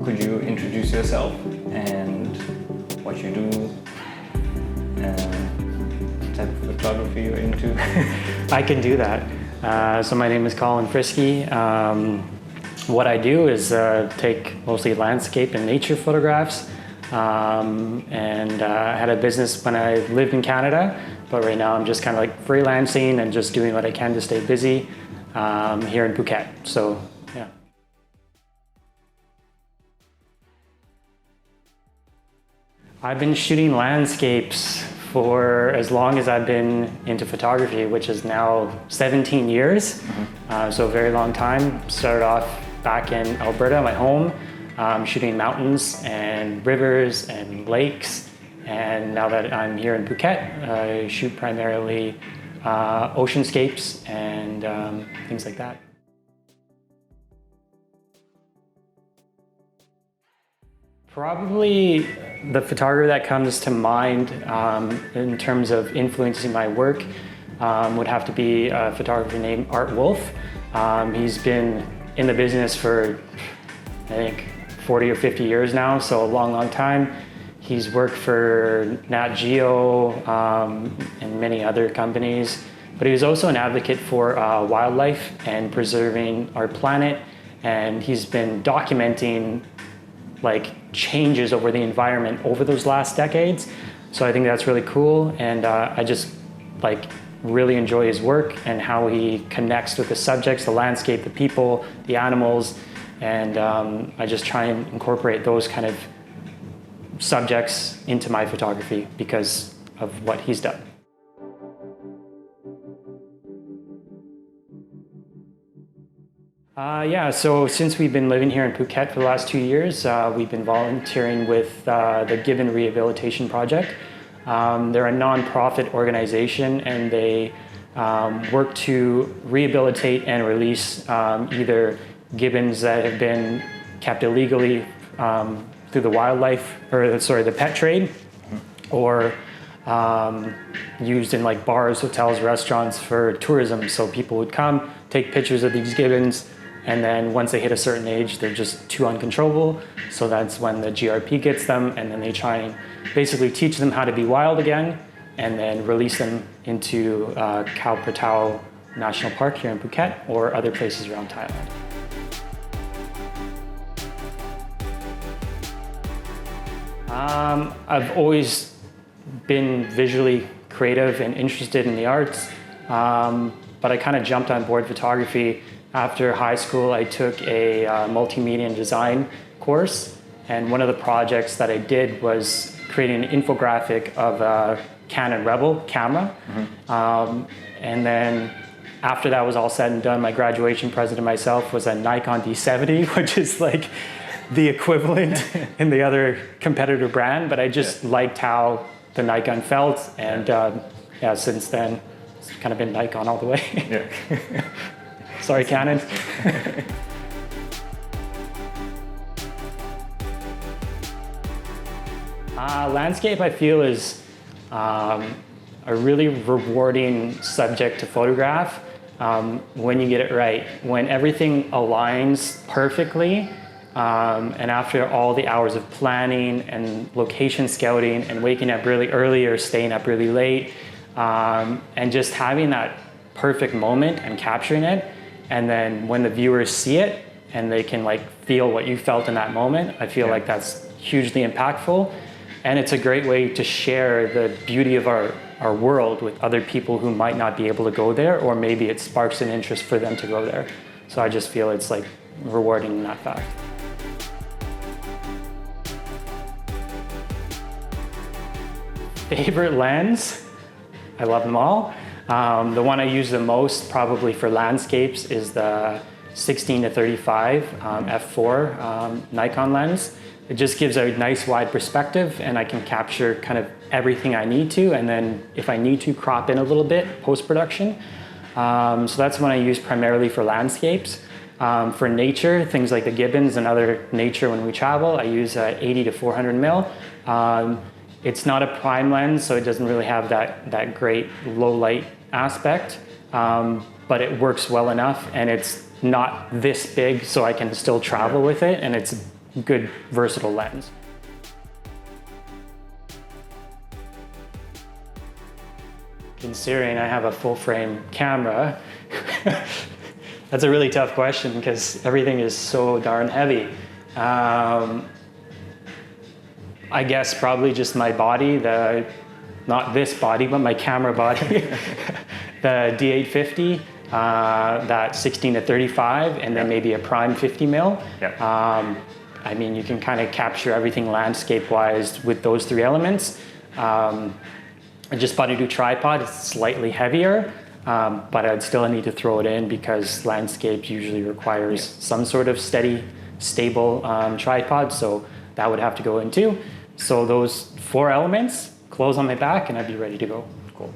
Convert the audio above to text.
Could you introduce yourself and what you do and type of photography you're into? I can do that. So my name is Kolin Friske. What I do is take mostly landscape and nature photographs. I had a business when I lived in Canada, but right now I'm just kind of like freelancing and just doing what I can to stay busy here in Phuket. So yeah. I've been shooting landscapes for as long as I've been into photography, which is now 17 years. So a very long time. Started off back in Alberta, my home, shooting mountains and rivers and lakes. And now that I'm here in Phuket, I shoot primarily oceanscapes and things like that. Probably the photographer that comes to mind in terms of influencing my work would have to be a photographer named Art Wolf. He's been in the business for, I think, 40 or 50 years now, so a long, long time. He's worked for Nat Geo and many other companies, but he was also an advocate for wildlife and preserving our planet, and he's been documenting like changes over the environment over those last decades. So I think that's really cool, and I just like really enjoy his work and how he connects with the subjects, the landscape, the people, the animals, and I just try and incorporate those kind of subjects into my photography because of what he's done. Yeah, so since we've been living here in Phuket for the last 2 years, we've been volunteering with the Gibbon Rehabilitation Project. They're a non-profit organization, and they work to rehabilitate and release either gibbons that have been kept illegally through the the pet trade, or used in like bars, hotels, restaurants for tourism. So people would come, take pictures of these gibbons, and then once they hit a certain age, they're just too uncontrollable. So that's when the GRP gets them, and then they try and basically teach them how to be wild again, and then release them into Khao Pratao National Park here in Phuket or other places around Thailand. I've always been visually creative and interested in the arts, but I kind of jumped on board photography. After high school, I took a multimedia and design course, and one of the projects that I did was creating an infographic of a Canon Rebel camera. And then after that was all said and done, my graduation present to myself was a Nikon D70, which is like the equivalent in the other competitor brand, but I just liked how the Nikon felt, and yeah, since then it's kind of been Nikon all the way. Sorry, Canon. Landscape, I feel, is a really rewarding subject to photograph when you get it right. When everything aligns perfectly, and after all the hours of planning and location scouting and waking up really early or staying up really late, and just having that perfect moment and capturing it, and then when the viewers see it and they can like feel what you felt in that moment, I feel like that's hugely impactful. And it's a great way to share the beauty of our world with other people who might not be able to go there, or maybe it sparks an interest for them to go there. So I just feel it's like rewarding in that fact. Favorite lens? I love them all. The one I use the most probably for landscapes is the 16-35 f4 Nikon lens. It just gives a nice wide perspective, and I can capture kind of everything I need to, and then if I need to, crop in a little bit post-production. So that's one I use primarily for landscapes. For nature, things like the gibbons and other nature when we travel, I use 80-400 mil. It's not a prime lens, so it doesn't really have that great low light aspect, but it works well enough, and it's not this big, so I can still travel with it, and it's good versatile lens. Considering I have a full frame camera, that's a really tough question because everything is so darn heavy. I guess probably just my body, not this body, but my camera body, the D850, that 16 to 35, and then maybe a prime 50 mil. Yep. I mean, you can kind of capture everything landscape-wise with those three elements. I just bought a new tripod. It's slightly heavier, but I'd still need to throw it in because landscape usually requires some sort of steady, stable tripod, so that would have to go in too. So those 4 elements, clothes on my back, and I'd be ready to go. Cool.